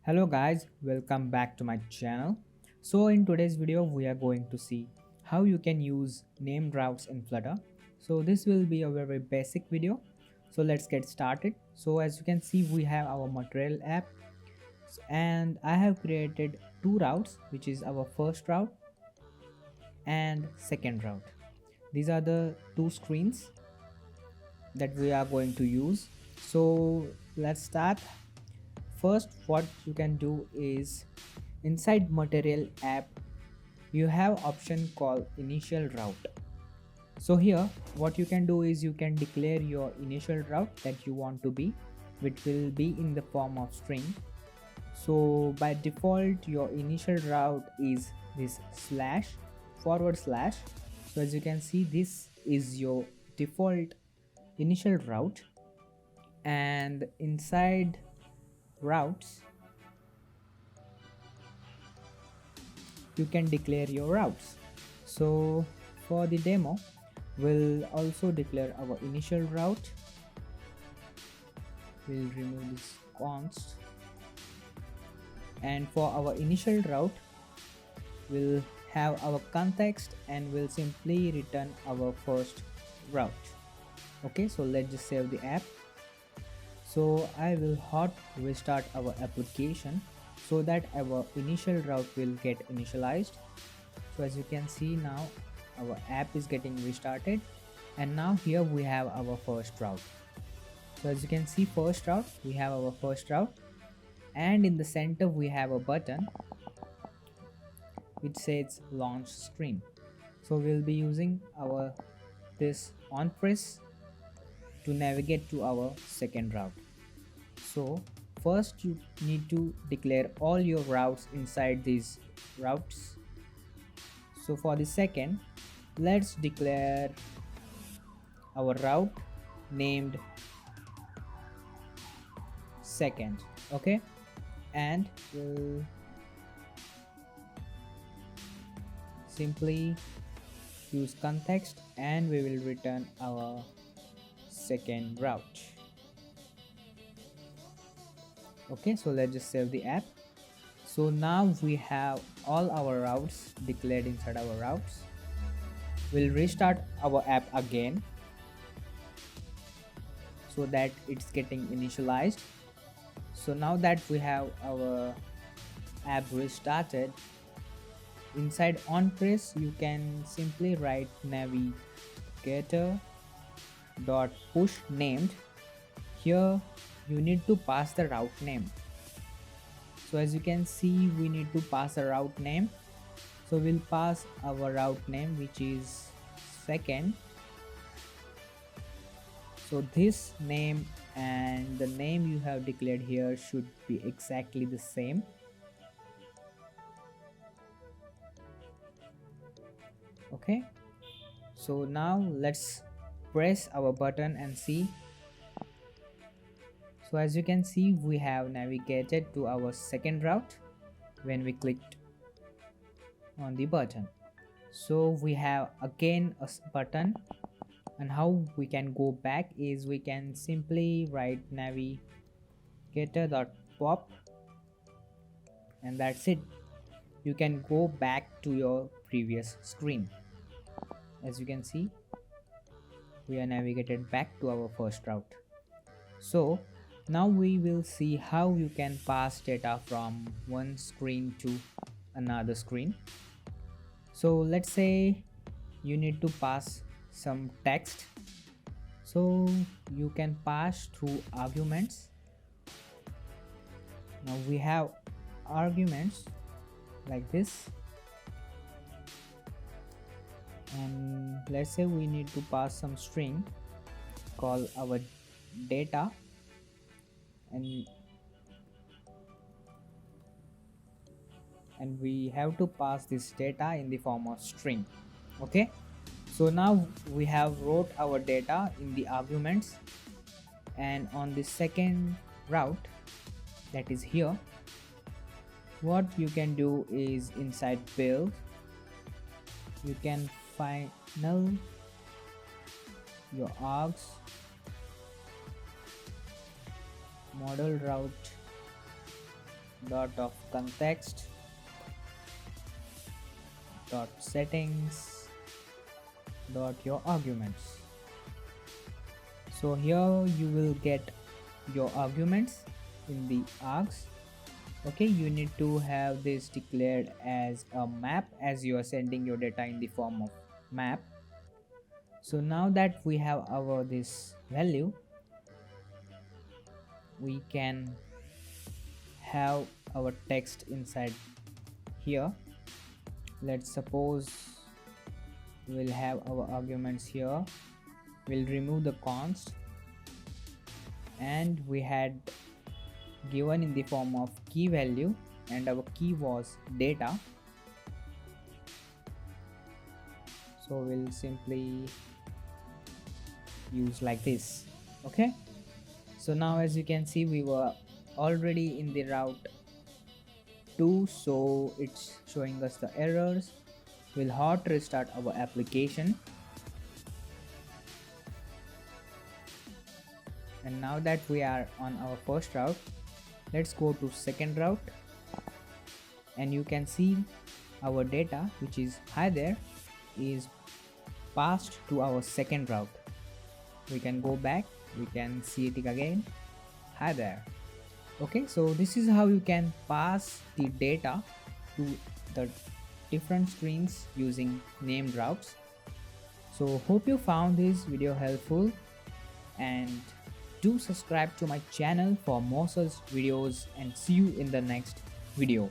Hello guys, welcome back to my channel. So in today's video we are going to see how you can use named routes in Flutter. So this will be a very basic video. So let's get started. So as you can see we have our material app and I have created two routes, which is our first route and second route. These are the two screens that we are going to use. So let's start. First, what you can do is inside material app you have option called initial route. So here what you can do is you can declare your initial route that you want to be, which will be in the form of string. So by default your initial route is this slash forward slash. So as you can see, this is your default initial route, and inside routes you can declare your routes. So for the demo we'll also declare our initial route. We'll remove this const, and for our initial route we'll have our context and we'll simply return our first route. Okay, so let's just save the app. So I will hot restart our application so that our initial route will get initialized. So as you can see, now our app is getting restarted, and now here we have our first route. So as you can see, first route, we have our first route, and in the center we have a button which says launch screen. So we'll be using our this on press to navigate to our second route. So first you need to declare all your routes inside these routes. So for the second, let's declare our route named second. Okay, and we'll simply use context and we will return our second route. Okay, so let's just save the app. So now we have all our routes declared inside our routes. We'll restart our app again so that it's getting initialized. So now that we have our app restarted, inside on press you can simply write navigator dot push named. Here you need to pass the route name. So as you can see, we need to pass a route name. So we'll pass our route name, which is second. So this name and the name you have declared here should be exactly the same. Okay, so now let's press our button and see. So as you can see, we have navigated to our second route when we clicked on the button. So we have again a button, and how we can go back is we can simply write navigator.pop, and that's it. You can go back to your previous screen. As you can see, we are navigated back to our first route. So now we will see how you can pass data from one screen to another screen. So let's say you need to pass some text. So you can pass through arguments. Now we have arguments like this, and let's say we need to pass some string called our data, and we have to pass this data in the form of string. Okay, so now we have wrote our data in the arguments, and on the second route, that is here, what you can do is inside build you can final your args model route dot of context dot settings dot your arguments. So here you will get your arguments in the args. Okay, you need to have this declared as a map, as you are sending your data in the form of map. So now that we have our this value, we can have our text inside here. Let's suppose we'll have our arguments here. We'll remove the const, and we had given in the form of key value, and our key was data. So we'll simply use like this. Okay, so now as you can see, we were already in the route 2, so it's showing us the errors. We'll hot restart our application, and now that we are on our first route, let's go to second route, and you can see our data, which is hi there, is passed to our second route. We can go back, we can see it again, hi there. Okay, so this is how you can pass the data to the different screens using named routes. So hope you found this video helpful, and do subscribe to my channel for more such videos, and see you in the next video.